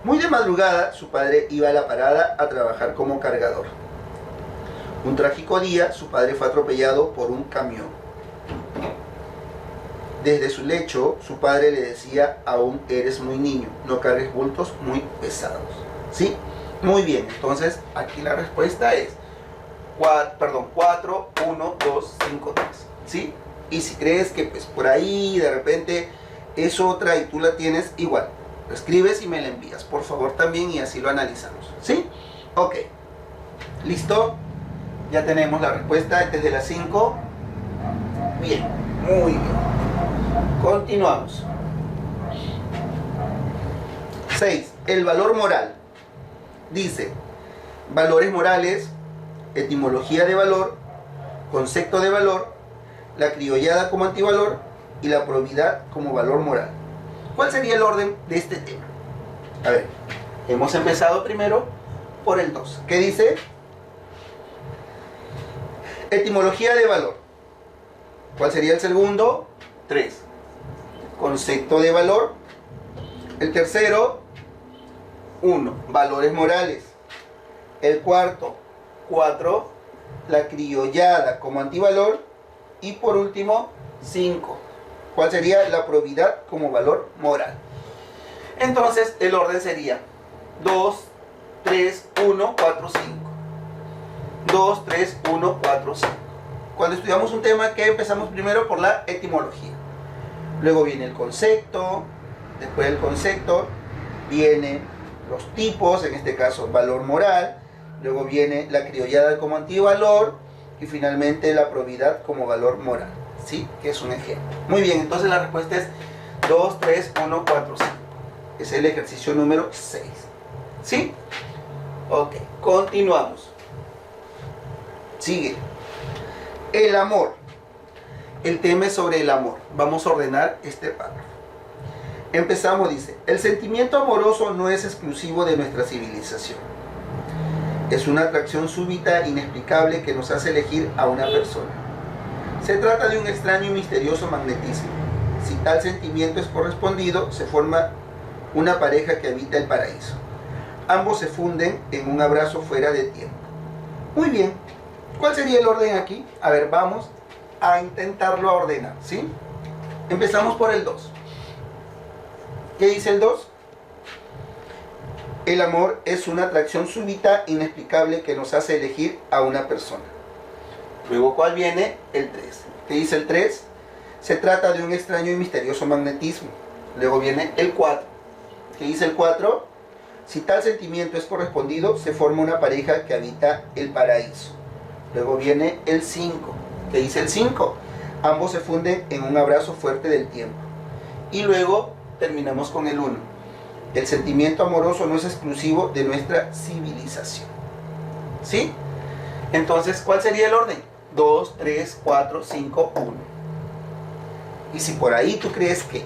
S1: Muy de madrugada, su padre iba a la parada a trabajar como cargador. Un trágico día, su padre fue atropellado por un camión. Desde su lecho, su padre le decía: aún eres muy niño, no cargues bultos muy pesados. ¿Sí? Muy bien, entonces aquí la respuesta es 4, 1, 2, 5, 3. ¿Sí? Y si crees que pues por ahí de repente es otra y tú la tienes, igual, lo escribes y me la envías, por favor, también, y así lo analizamos. ¿Sí? Ok. ¿Listo? Ya tenemos la respuesta desde las 5. Bien, muy bien. Continuamos. 6. El valor moral. Dice: valores morales, etimología de valor, concepto de valor, la criollada como antivalor y la probidad como valor moral. ¿Cuál sería el orden de este tema? A ver, hemos empezado primero por el 2. ¿Qué dice? Etimología de valor. ¿Cuál sería el segundo? 3. Concepto de valor. El tercero, 1. Valores morales. El cuarto, 4. La criollada como antivalor. Y por último, 5. ¿Cuál sería la probidad como valor moral? Entonces el orden sería 2, 3, 1, 4, 5. 2, 3, 1, 4, 5. Cuando estudiamos un tema, que empezamos primero por la etimología. Luego viene el concepto. Después del concepto vienen los tipos, en este caso valor moral. Luego viene la criollada como antivalor. Y finalmente la probidad como valor moral. ¿Sí? Que es un ejemplo. Muy bien, entonces la respuesta es 2, 3, 1, 4, 5. Es el ejercicio número 6. ¿Sí? Ok, continuamos. Sigue. El amor. El tema es sobre el amor. Vamos a ordenar este párrafo. Empezamos, dice: el sentimiento amoroso no es exclusivo de nuestra civilización. Es una atracción súbita, inexplicable, que nos hace elegir a una persona. Se trata de un extraño y misterioso magnetismo. Si tal sentimiento es correspondido, se forma una pareja que habita el paraíso. Ambos se funden en un abrazo fuera de tiempo. Muy bien. ¿Cuál sería el orden aquí? A ver, vamos a intentarlo ordenar, ¿sí? Empezamos por el 2. ¿Qué dice el 2? El amor es una atracción súbita, inexplicable, que nos hace elegir a una persona. Luego, ¿cuál viene? El 3. ¿Qué dice el 3? Se trata de un extraño y misterioso magnetismo. Luego viene el 4. ¿Qué dice el 4? Si tal sentimiento es correspondido, se forma una pareja que habita el paraíso. Luego viene el 5. ¿Qué dice el 5? Ambos se funden en un abrazo fuerte del tiempo. Y luego terminamos con el 1. El sentimiento amoroso no es exclusivo de nuestra civilización. ¿Sí? Entonces, ¿cuál sería el orden? 2, 3, 4, 5, 1. Y si por ahí tú crees que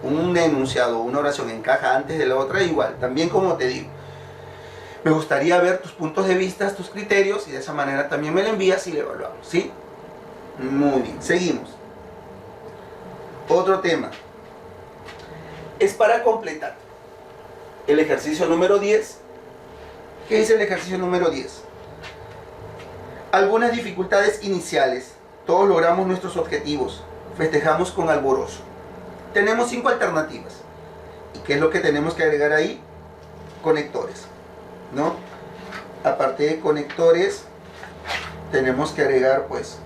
S1: un enunciado o una oración encaja antes de la otra, igual. También, como te digo, me gustaría ver tus puntos de vista, tus criterios, y de esa manera también me lo envías y lo evaluamos. ¿Sí? Muy bien, seguimos. Otro tema. Es para completar el ejercicio número 10. ¿Qué dice el ejercicio número 10? Algunas dificultades iniciales. Todos logramos nuestros objetivos. Festejamos con alborozo. Tenemos 5 alternativas. ¿Y qué es lo que tenemos que agregar ahí? Conectores, ¿no? Aparte de conectores, tenemos que agregar, pues,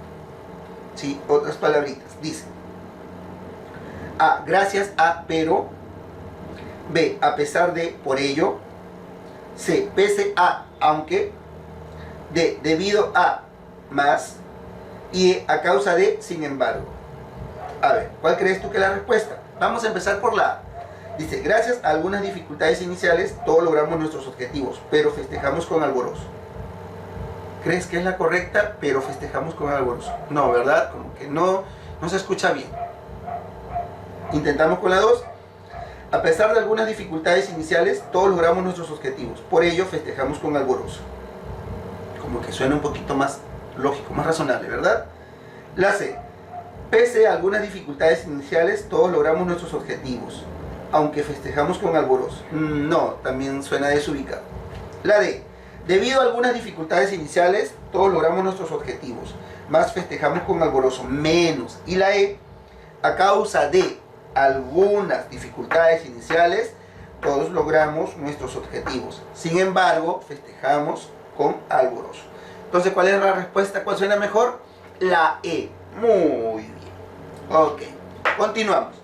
S1: sí, otras palabritas. Dice: A, gracias a, pero. B, a pesar de, por ello. C, pese a, aunque. D, debido a, más. Y E, a causa de, sin embargo. A ver, ¿cuál crees tú que es la respuesta? Vamos a empezar por la A. Dice: gracias a algunas dificultades iniciales, todos logramos nuestros objetivos, pero festejamos con alborozo. ¿Crees que es la correcta? Pero festejamos con alborozo. No, ¿verdad? Como que no se escucha bien. Intentamos con la 2. A pesar de algunas dificultades iniciales, todos logramos nuestros objetivos. Por ello, festejamos con alborozo. Como que suena un poquito más lógico, más razonable, ¿verdad? La C. Pese a algunas dificultades iniciales, todos logramos nuestros objetivos, aunque festejamos con alborozo. No, también suena desubicado. La D. Debido a algunas dificultades iniciales, todos logramos nuestros objetivos, más festejamos con alborozo. Menos. Y la E. a causa de algunas dificultades iniciales, todos logramos nuestros objetivos. Sin embargo, festejamos con alborozo. Entonces, ¿cuál es la respuesta? ¿Cuál suena mejor? La E. Muy bien. Ok, continuamos.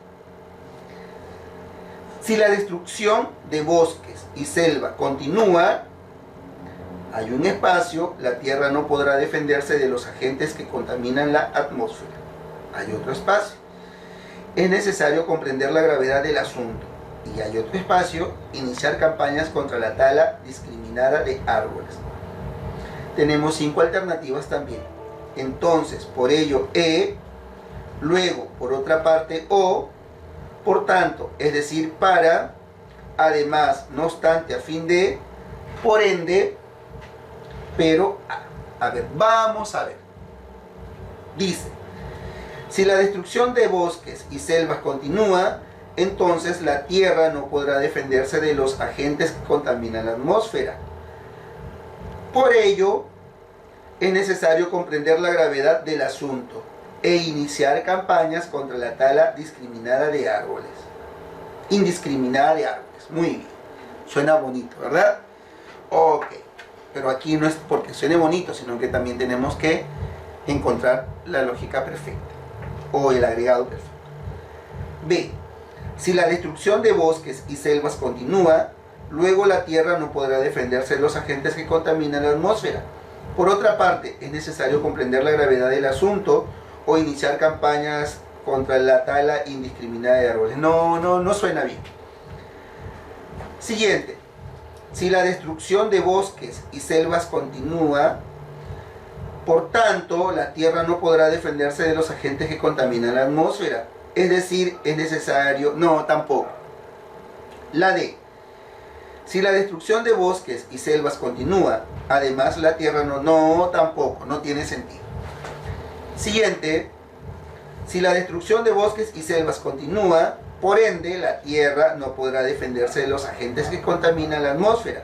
S1: Si la destrucción de bosques y selva continúa, hay un espacio, la Tierra no podrá defenderse de los agentes que contaminan la atmósfera. Hay otro espacio. Es necesario comprender la gravedad del asunto. Y hay otro espacio, iniciar campañas contra la tala discriminada de árboles. Tenemos 5 alternativas también. Entonces, por ello, E, luego, por otra parte, O, por tanto, es decir, para, además, no obstante, a fin de, por ende, pero, a ver, vamos a ver. Dice, si la destrucción de bosques y selvas continúa, entonces la Tierra no podrá defenderse de los agentes que contaminan la atmósfera. Por ello, es necesario comprender la gravedad del asunto e iniciar campañas contra la tala discriminada de árboles. Indiscriminada de árboles. Muy bien. Suena bonito, ¿verdad? Ok. Pero aquí no es porque suene bonito, sino que también tenemos que encontrar la lógica perfecta o el agregado perfecto. B. Si la destrucción de bosques y selvas continúa, luego la Tierra no podrá defenderse de los agentes que contaminan la atmósfera. Por otra parte, es necesario comprender la gravedad del asunto o iniciar campañas contra la tala indiscriminada de árboles. No suena bien. Siguiente. Si la destrucción de bosques y selvas continúa, por tanto, la Tierra no podrá defenderse de los agentes que contaminan la atmósfera. Es decir, es necesario... No, tampoco. La D. Si la destrucción de bosques y selvas continúa, además la Tierra no, tampoco, no tiene sentido. Siguiente. Si la destrucción de bosques y selvas continúa, por ende la Tierra no podrá defenderse de los agentes que contaminan la atmósfera.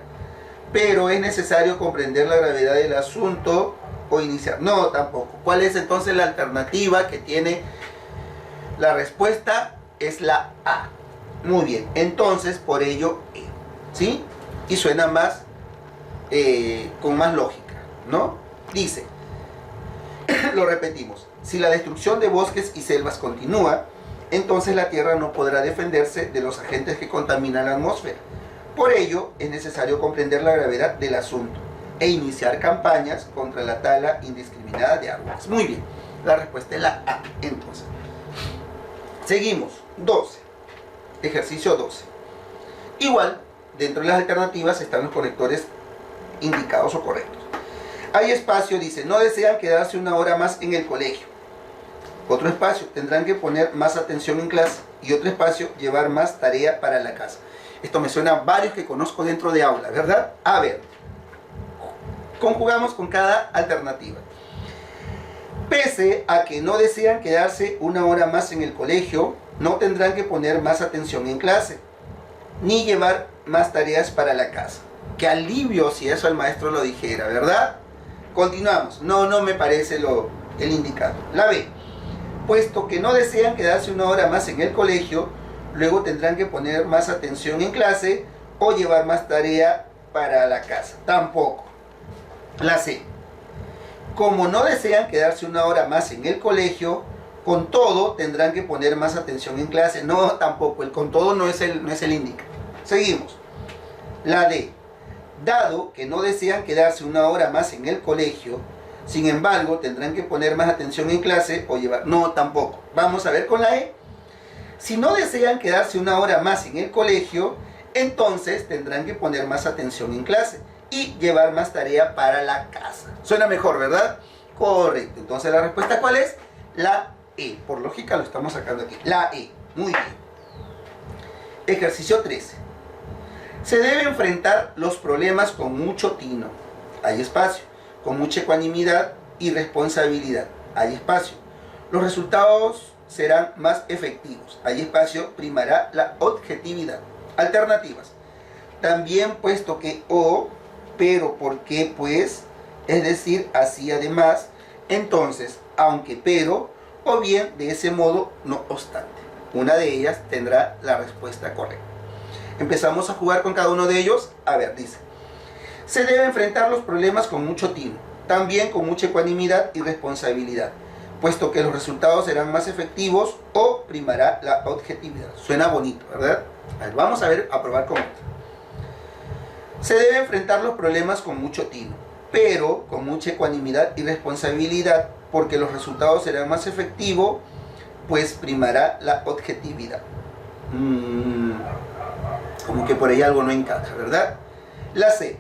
S1: Pero es necesario comprender la gravedad del asunto o iniciar... No, tampoco. ¿Cuál es entonces la alternativa que tiene? La respuesta es la A. Muy bien. Entonces, por ello, E. ¿Sí? Y suena más, con más lógica, ¿no? Dice, lo repetimos, si la destrucción de bosques y selvas continúa, entonces la Tierra no podrá defenderse de los agentes que contaminan la atmósfera. Por ello, es necesario comprender la gravedad del asunto e iniciar campañas contra la tala indiscriminada de árboles. Muy bien, la respuesta es la A, entonces. Seguimos, 12. Ejercicio 12. Igual, dentro de las alternativas están los conectores indicados o correctos. Hay espacio, dice, no desean quedarse una hora más en el colegio. Otro espacio, tendrán que poner más atención en clase. Y otro espacio, llevar más tarea para la casa. Esto me suena a varios que conozco dentro de aula, ¿verdad? A ver, conjugamos con cada alternativa. Pese a que no desean quedarse una hora más en el colegio, no tendrán que poner más atención en clase, ni llevar más tareas para la casa. Qué alivio si eso el maestro lo dijera, ¿verdad? Continuamos. No me parece el indicado. La B. Puesto que no desean quedarse una hora más en el colegio, luego tendrán que poner más atención en clase o llevar más tarea para la casa. Tampoco. La C. Como no desean quedarse una hora más en el colegio, con todo tendrán que poner más atención en clase. No, tampoco. El con todo no es el indicado. Seguimos. La D. Dado que no desean quedarse una hora más en el colegio, sin embargo, tendrán que poner más atención en clase o llevar... No, tampoco. Vamos a ver con la E. Si no desean quedarse una hora más en el colegio, entonces tendrán que poner más atención en clase y llevar más tarea para la casa. Suena mejor, ¿verdad? Correcto. Entonces, ¿la respuesta cuál es? La E. Por lógica lo estamos sacando aquí. La E. Muy bien. Ejercicio 13. Se debe enfrentar los problemas con mucho tino. Hay espacio. Con mucha ecuanimidad y responsabilidad. Hay espacio. Los resultados serán más efectivos. Hay espacio. Primará la objetividad. Alternativas. También puesto que o, pero ¿por qué pues? Es decir, así además. Entonces, aunque pero, o bien de ese modo, no obstante. Una de ellas tendrá la respuesta correcta. Empezamos a jugar con cada uno de ellos. A ver, dice: se debe enfrentar los problemas con mucho tino, también con mucha ecuanimidad y responsabilidad, puesto que los resultados serán más efectivos o primará la objetividad. Suena bonito, ¿verdad? A ver, vamos a ver, a probar con otro. Se debe enfrentar los problemas con mucho tino, pero con mucha ecuanimidad y responsabilidad, porque los resultados serán más efectivos, pues primará la objetividad. Como que por ahí algo no encaja, ¿verdad? La C.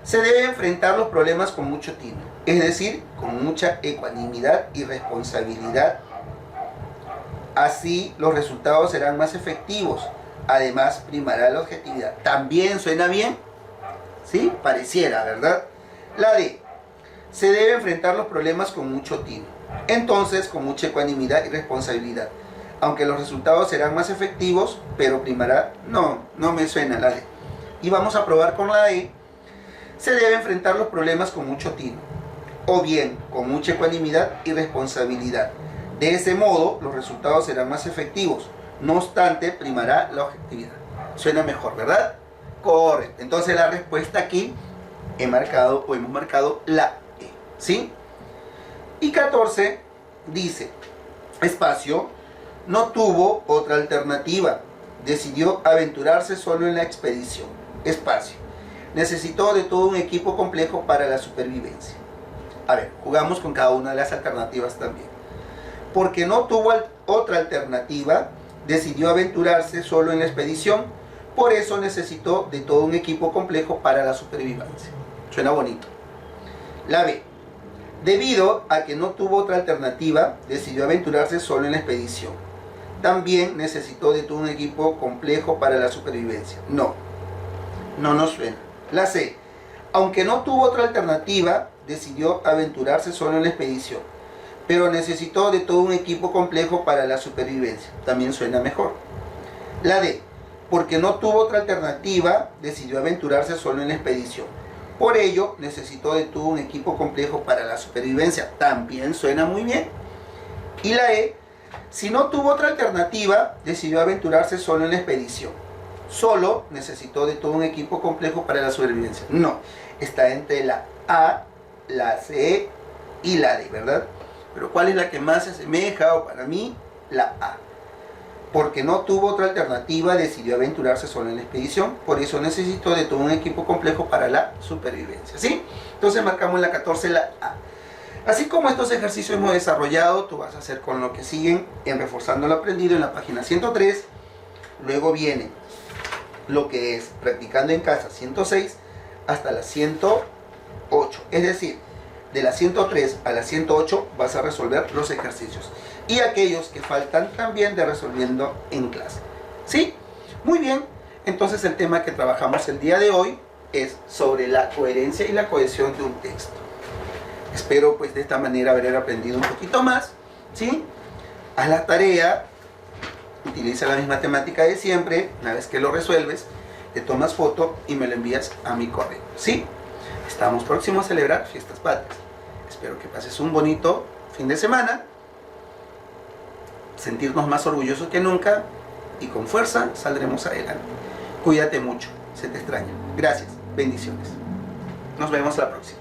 S1: Se debe enfrentar los problemas con mucho tino, es decir, con mucha ecuanimidad y responsabilidad. Así los resultados serán más efectivos. Además, primará la objetividad. ¿También suena bien? ¿Sí? Pareciera, ¿verdad? La D. Se debe enfrentar los problemas con mucho tino. Entonces, con mucha ecuanimidad y responsabilidad. Aunque los resultados serán más efectivos, pero primará... No me suena la D. Y vamos a probar con la E. Se debe enfrentar los problemas con mucho tino, o bien con mucha ecuanimidad y responsabilidad. De ese modo, los resultados serán más efectivos. No obstante, primará la objetividad. Suena mejor, ¿verdad? Correcto. Entonces la respuesta aquí hemos marcado la E. ¿Sí? Y 14 dice, espacio, no tuvo otra alternativa. Decidió aventurarse solo en la expedición. Espacio. Necesitó de todo un equipo complejo para la supervivencia. A ver, jugamos con cada una de las alternativas también. Porque no tuvo otra alternativa, decidió aventurarse solo en la expedición. Por eso necesitó de todo un equipo complejo para la supervivencia. Suena bonito. La B. Debido a que no tuvo otra alternativa, decidió aventurarse solo en la expedición. También necesitó de todo un equipo complejo para la supervivencia. No nos suena. La C. Aunque no tuvo otra alternativa, decidió aventurarse solo en la expedición. Pero necesitó de todo un equipo complejo para la supervivencia. También suena mejor. La D. Porque no tuvo otra alternativa, decidió aventurarse solo en la expedición. Por ello, necesitó de todo un equipo complejo para la supervivencia. También suena muy bien. Y la E. Si no tuvo otra alternativa, decidió aventurarse solo en la expedición. Solo necesitó de todo un equipo complejo para la supervivencia. No, está entre la A, la C y la D, ¿verdad? Pero ¿cuál es la que más se asemeja? O para mí, la A. Porque no tuvo otra alternativa, decidió aventurarse solo en la expedición. Por eso necesitó de todo un equipo complejo para la supervivencia. ¿Sí? Entonces marcamos en la 14 la A. Así como estos ejercicios hemos desarrollado, tú vas a hacer con lo que siguen en Reforzando lo Aprendido en la página 103. Luego viene lo que es Practicando en Casa 106 hasta la 108. Es decir, de la 103 a la 108 vas a resolver los ejercicios. Y aquellos que faltan también de resolviendo en clase. ¿Sí? Muy bien. Entonces el tema que trabajamos el día de hoy es sobre la coherencia y la cohesión de un texto. Espero pues de esta manera haber aprendido un poquito más. ¿Sí? Haz la tarea. Utiliza la misma temática de siempre. Una vez que lo resuelves, te tomas foto y me lo envías a mi correo. ¿Sí? Estamos próximos a celebrar Fiestas Patrias. Espero que pases un bonito fin de semana. Sentirnos más orgullosos que nunca. Y con fuerza saldremos adelante. Cuídate mucho. Se te extraña. Gracias. Bendiciones. Nos vemos la próxima.